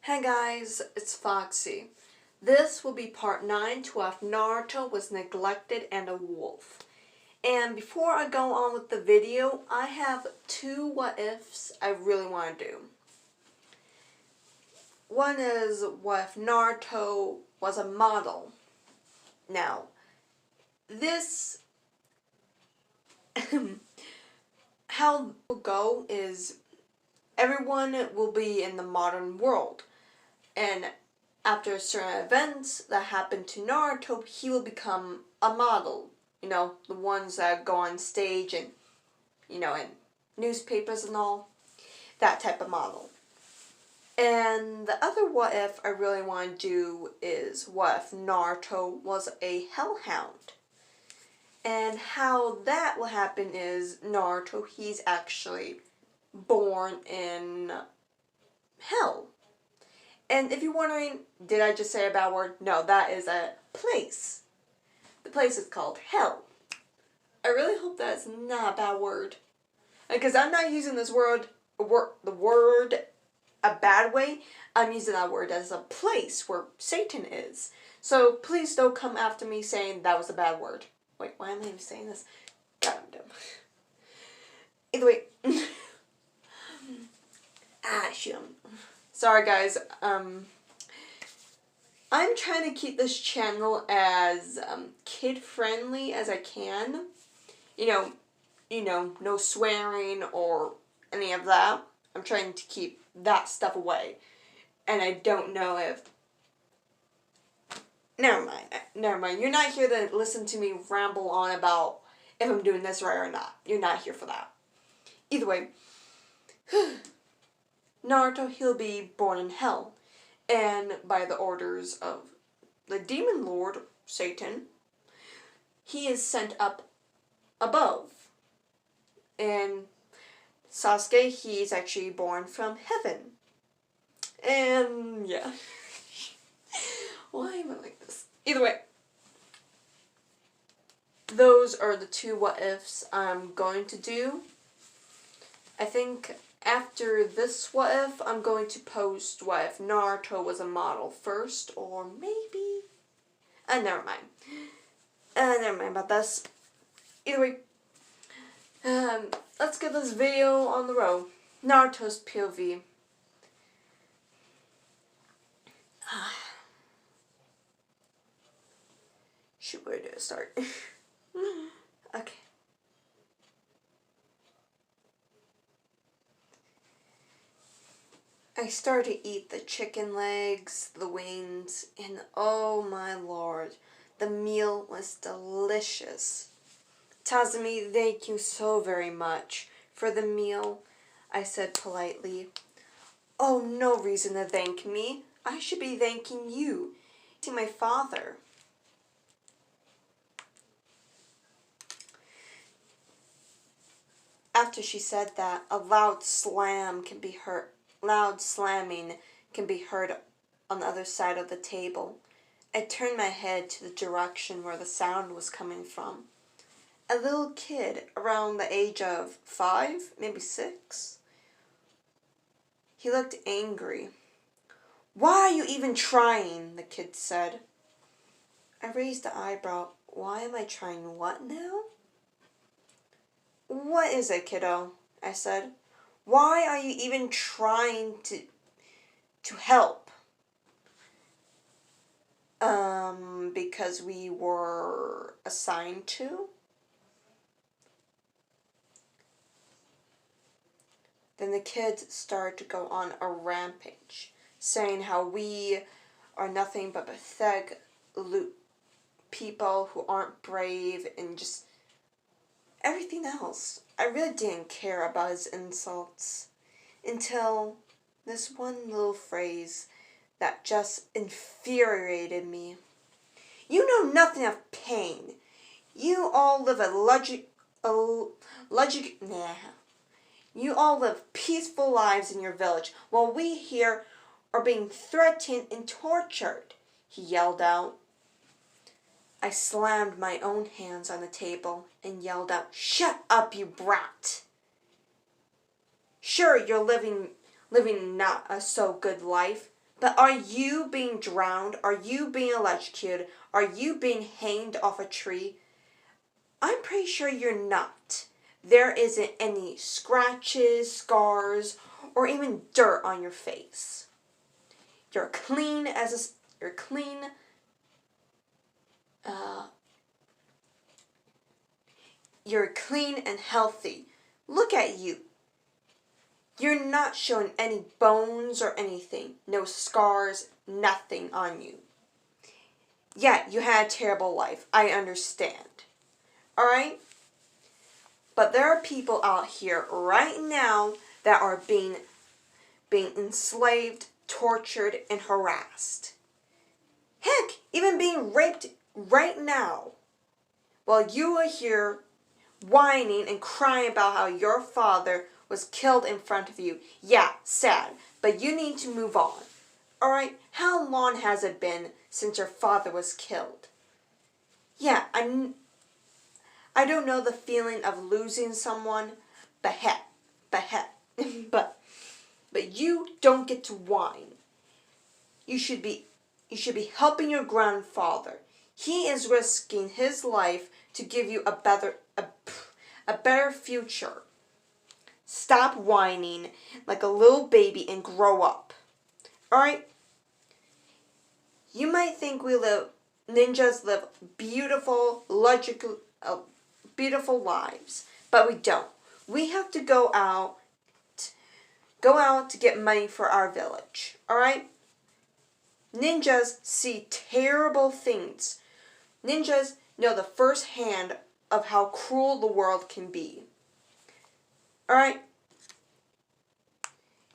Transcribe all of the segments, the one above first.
Hey guys, it's Foxy. This will be part 9 to if Naruto was neglected and a wolf. And before I go on with the video, I have two what ifs I really want to do. One is what if Naruto was a model. Now, this how it will go is everyone will be in the modern world. And after certain events that happen to Naruto, he will become a model. You know, the ones that go on stage and, in newspapers and all. That type of model. And the other what if I really want to do is what if Naruto was a hellhound. And how that will happen is Naruto, he's actually born in hell. And if you're wondering, did I just say a bad word? No, that is a place. The place is called hell. I really hope that's not a bad word. Because I'm not using this word, the word a bad way. I'm using that word as a place where Satan is. So please don't come after me saying that was a bad word. Wait, why am I even saying this? God, I'm dumb. Either way. Shoot. Sorry guys, I'm trying to keep this channel as kid-friendly as I can. No swearing or any of that. I'm trying to keep that stuff away. And I don't know if... Never mind. You're not here to listen to me ramble on about if I'm doing this right or not. You're not here for that. Either way... Naruto, he'll be born in hell, and by the orders of the demon lord, Satan, he is sent up above. And Sasuke, he's actually born from heaven. And, yeah. Why am I like this? Either way, those are the two what-ifs I'm going to do. I think... after this what if, I'm going to post what if Naruto was a model first, or maybe... never mind. Never mind about this. Either way, let's get this video on the road. Naruto's POV. Shoot, where do I start? Okay. I started to eat the chicken legs, the wings, and oh my lord, the meal was delicious. Tazumi, thank you so very much for the meal, I said politely. Oh, no reason to thank me. I should be thanking you. To my father. After she said that, a loud slamming can be heard on the other side of the table. I turned my head to the direction where the sound was coming from. A little kid around the age of 5, maybe 6. He looked angry. "Why are you even trying?" the kid said. I raised an eyebrow. Why am I trying what now? "What is it, kiddo?" I said. "Why are you even trying to help?" Because we were assigned to? Then the kids started to go on a rampage, saying how we are nothing but pathetic people who aren't brave and just everything else. I really didn't care about his insults until this one little phrase that just infuriated me. "You know nothing of pain. You all live You all live peaceful lives in your village, while we here are being threatened and tortured," he yelled out. I slammed my own hands on the table and yelled out, "Shut up, you brat! Sure, you're living not a so good life, But are you being drowned? Are you being electrocuted? Are you being hanged off a tree? I'm pretty sure you're not. There isn't any scratches, scars, or even dirt on your face. You're clean as a, you're clean. Uh, you're clean and healthy. Look at you. You're not showing any bones or anything. No scars, nothing on you. Yeah, you had a terrible life. I understand. Alright? But there are people out here right now that are being enslaved, tortured, and harassed. Heck, even being raped right now. While you are here whining and crying about how your father was killed in front of you. Yeah, sad, but you need to move on. Alright, how long has it been since your father was killed? Yeah, I don't know the feeling of losing someone, but but you don't get to whine. You should be helping your grandfather. He is risking his life to give you a better future. Stop whining like a little baby and grow up. Alright? You might think ninjas live beautiful lives, but we don't. We have to go out to get money for our village. Alright? Ninjas see terrible things. Ninjas know the first hand of how cruel the world can be. Alright?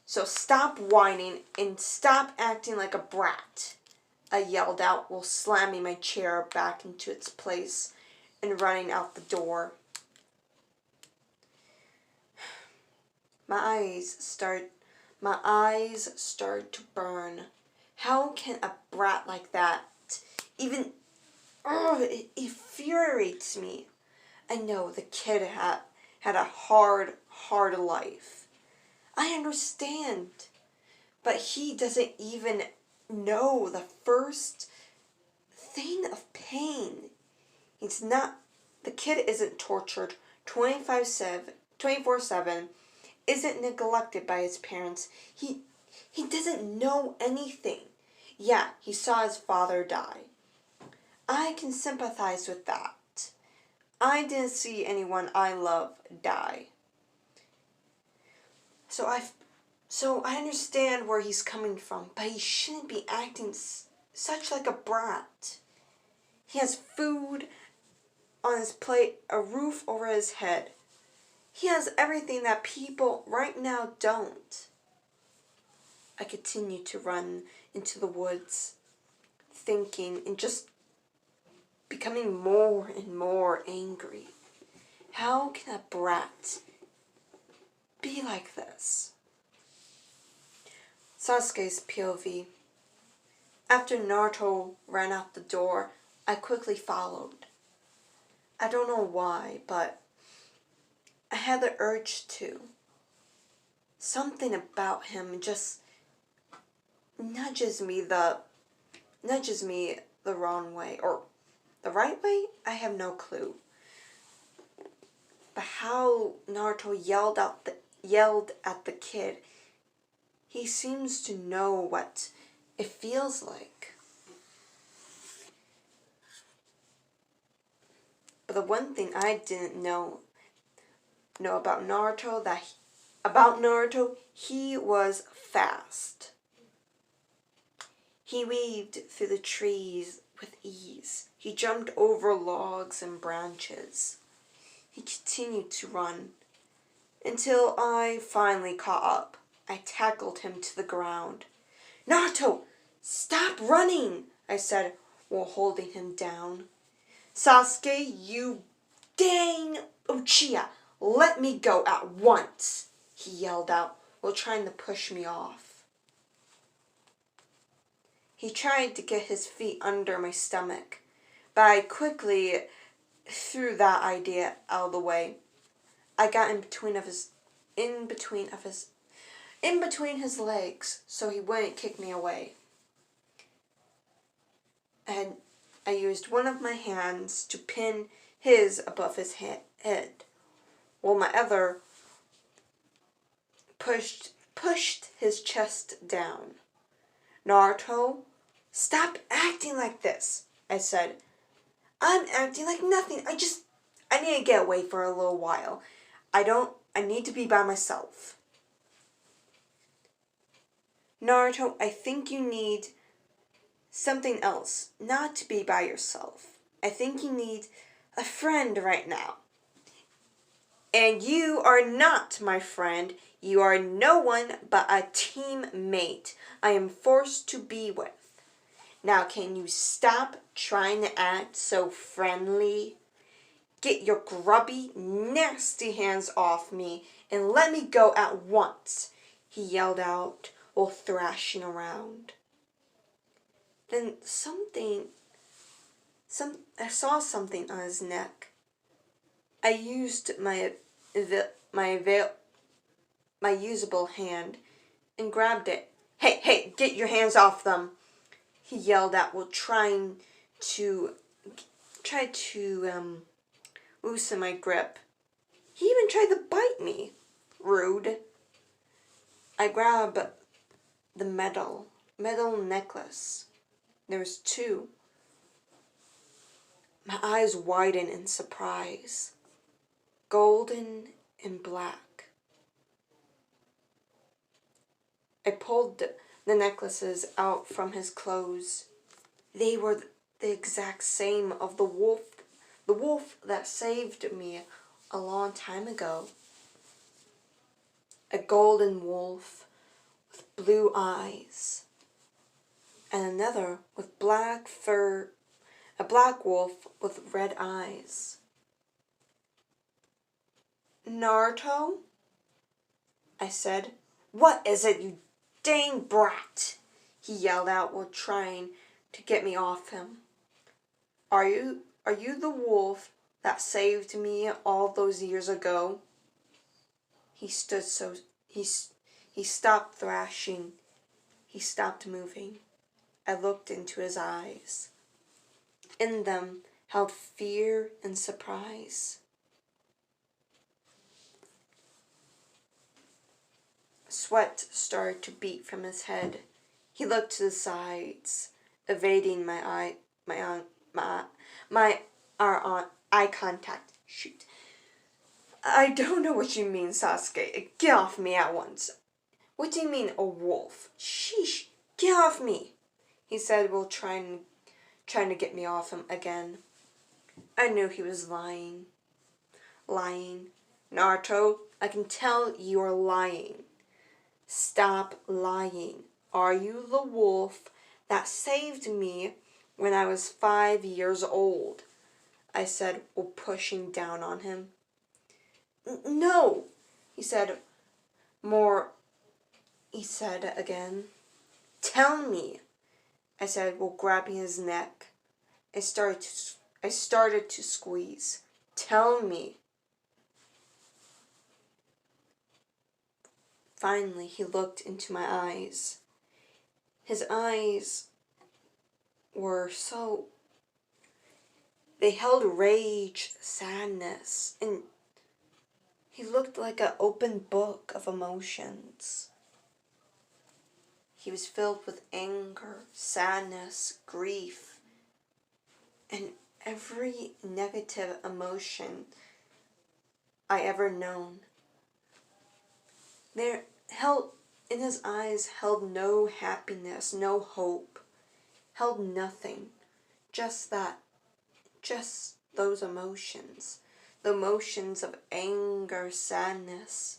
So stop whining and stop acting like a brat, I yelled out while slamming my chair back into its place and running out the door. My eyes start to burn. How can a brat like that even... it infuriates me. I know the kid had a hard life. I understand. But he doesn't even know the first thing of pain. The kid isn't tortured 24/7, isn't neglected by his parents. He doesn't know anything. Yeah, he saw his father die. I can sympathize with that. I didn't see anyone I love die. So I understand where he's coming from, but he shouldn't be acting such like a brat. He has food on his plate, a roof over his head. He has everything that people right now don't. I continue to run into the woods, thinking and just becoming more and more angry. How can a brat be like this? Sasuke's POV. After Naruto ran out the door, I quickly followed. I don't know why, but I had the urge to. Something about him just nudges me the wrong way, or the right way? I have no clue. But how Naruto yelled at the kid, he seems to know what it feels like. But the one thing I didn't know about Naruto, he was fast. He weaved through the trees with ease. He jumped over logs and branches. He continued to run until I finally caught up. I tackled him to the ground. Naruto, stop running, I said while holding him down. Sasuke, you dang Uchiha, let me go at once, he yelled out while trying to push me off. He tried to get his feet under my stomach, but I quickly threw that idea out of the way. I got in between of his in between his legs so he wouldn't kick me away. And I used one of my hands to pin his above his head, while my other pushed his chest down. Naruto, stop acting like this, I said. I'm acting like nothing. I need to get away for a little while. I need to be by myself. Naruto, I think you need something else, not to be by yourself. I think you need a friend right now. And you are not my friend. You are no one but a teammate I am forced to be with. Now can you stop trying to act so friendly? Get your grubby, nasty hands off me and let me go at once, he yelled out while thrashing around. Then I saw something on his neck. I used my usable hand and grabbed it. Hey, get your hands off them, he yelled out while try to loosen my grip. He even tried to bite me. Rude. I grabbed the metal necklace. There was two. My eyes widened in surprise. Golden and black. I pulled the necklaces out from his clothes. They were the exact same of the wolf that saved me a long time ago. A golden wolf with blue eyes, and another with black fur, a black wolf with red eyes. Naruto? I said. What is it, you dang brat? He yelled out while trying to get me off him. Are you the wolf that saved me all those years ago? He stopped thrashing. He stopped moving. I looked into his eyes. In them held fear and surprise. Sweat started to beat from his head. He looked to the sides, evading my eye contact. Shoot. I don't know what you mean, Sasuke. Get off me at once. What do you mean, a wolf? Sheesh, get off me, he said while trying to get me off him again. I knew he was lying. Naruto, I can tell you are lying. Stop lying. Are you the wolf that saved me when I was 5 years old? I said while pushing down on him. No, he said again. Tell me, I said while grabbing his neck. I started to squeeze. Tell me. Finally, he looked into my eyes. His eyes were they held rage, sadness, and he looked like an open book of emotions. He was filled with anger, sadness, grief, and every negative emotion I ever known. In his eyes held no happiness, no hope, held nothing, just those emotions, the emotions of anger, sadness.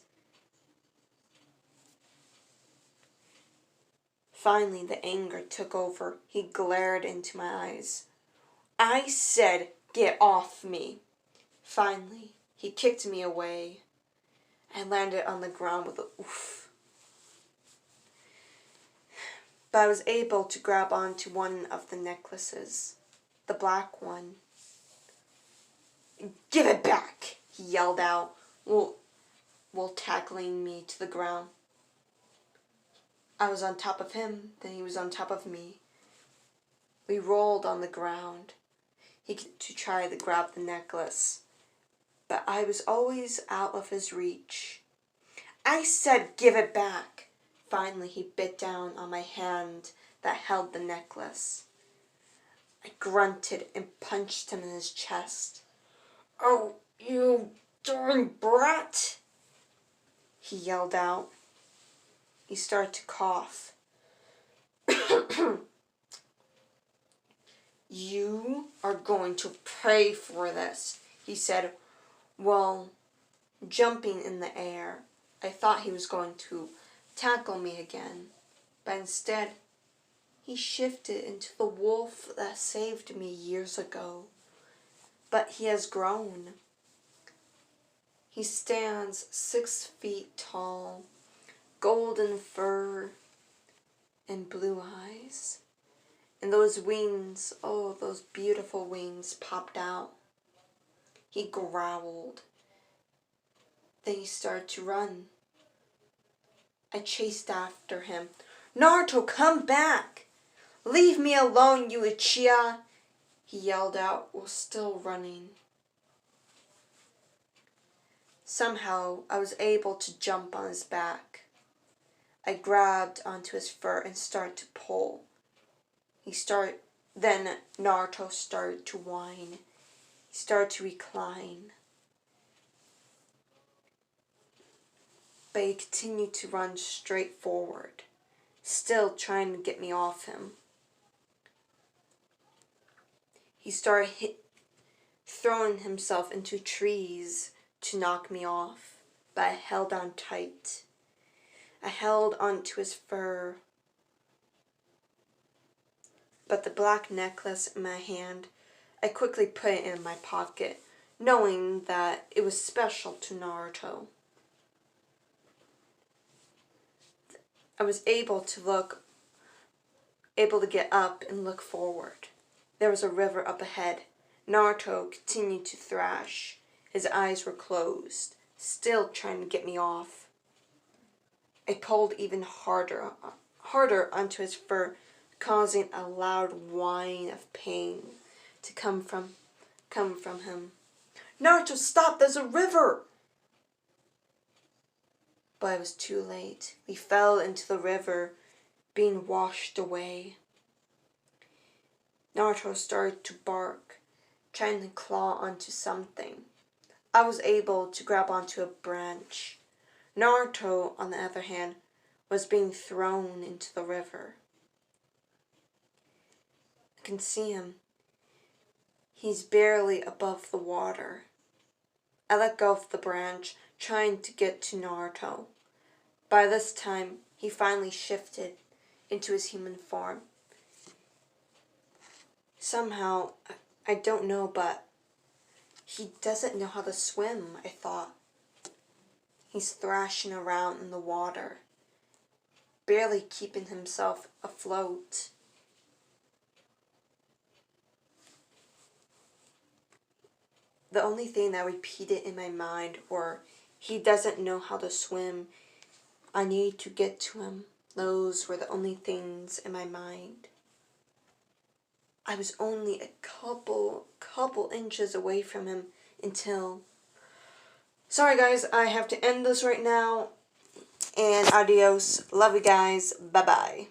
Finally, the anger took over. He glared into my eyes. I said, get off me. Finally, he kicked me away. I landed on the ground with a oof. But I was able to grab onto one of the necklaces, the black one. Give it back, he yelled out while tackling me to the ground. I was on top of him, then he was on top of me. We rolled on the ground. He came to try to grab the necklace, but I was always out of his reach. I said, "Give it back." Finally, he bit down on my hand that held the necklace. I grunted and punched him in his chest. "Oh, you darn brat!" he yelled out. He started to cough. "You are going to pay for this," he said, while jumping in the air. I thought he was going to tackle me again, but instead, he shifted into the wolf that saved me years ago. But he has grown. He stands 6 feet tall, golden fur and blue eyes. And those wings, oh, those beautiful wings popped out. He growled. Then he started to run. I chased after him. "Naruto, come back! Leave me alone, you Uchiha!" he yelled out while still running. Somehow, I was able to jump on his back. I grabbed onto his fur and started to pull. Then Naruto started to whine. He started to recline. But he continued to run straight forward, still trying to get me off him. He started throwing himself into trees to knock me off, but I held on tight. I held onto his fur. But the black necklace in my hand, I quickly put it in my pocket, knowing that it was special to Naruto. I was able to get up and look forward. There was a river up ahead. Naruto continued to thrash. His eyes were closed, still trying to get me off. I pulled even harder onto his fur, causing a loud whine of pain to come from him. "Naruto, stop! There's a river!" But it was too late. We fell into the river, being washed away. Naruto started to bark, trying to claw onto something. I was able to grab onto a branch. Naruto, on the other hand, was being thrown into the river. I can see him. He's barely above the water. I let go of the branch, trying to get to Naruto. By this time, he finally shifted into his human form. Somehow, I don't know, but he doesn't know how to swim, I thought. He's thrashing around in the water, barely keeping himself afloat. The only thing that repeated in my mind were, "He doesn't know how to swim. I need to get to him." Those were the only things in my mind. I was only a couple inches away from him until... Sorry guys, I have to end this right now. And adios. Love you guys. Bye-bye.